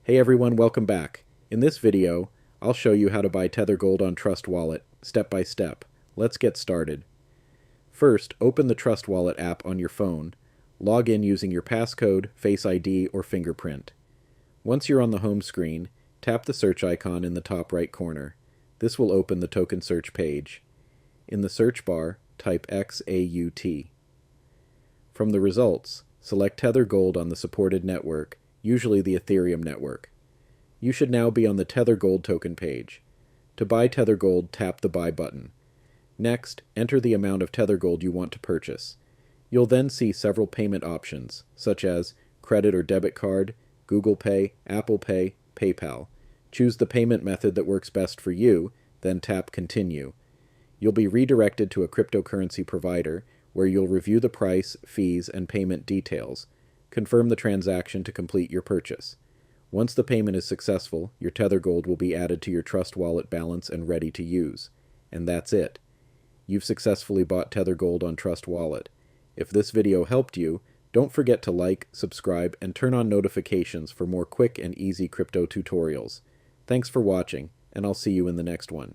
Hey everyone, welcome back. In this video, I'll show you how to buy Tether Gold on Trust Wallet, step by step. Let's get started. First, open the Trust Wallet app on your phone. Log in using your passcode, Face ID, or fingerprint. Once you're on the home screen, tap the search icon in the top right corner. This will open the token search page. In the search bar, type XAUT. From the results, select Tether Gold on the supported network, usually the Ethereum network. You should now be on the Tether Gold token page. To buy Tether Gold, tap the Buy button. Next, enter the amount of Tether Gold you want to purchase. You'll then see several payment options, such as credit or debit card, Google Pay, Apple Pay, PayPal. Choose the payment method that works best for you, then tap Continue. You'll be redirected to a cryptocurrency provider, where you'll review the price, fees, and payment details. Confirm the transaction to complete your purchase. Once the payment is successful, your Tether Gold will be added to your Trust Wallet balance and ready to use. And that's it. You've successfully bought Tether Gold on Trust Wallet. If this video helped you, don't forget to like, subscribe, and turn on notifications for more quick and easy crypto tutorials. Thanks for watching, and I'll see you in the next one.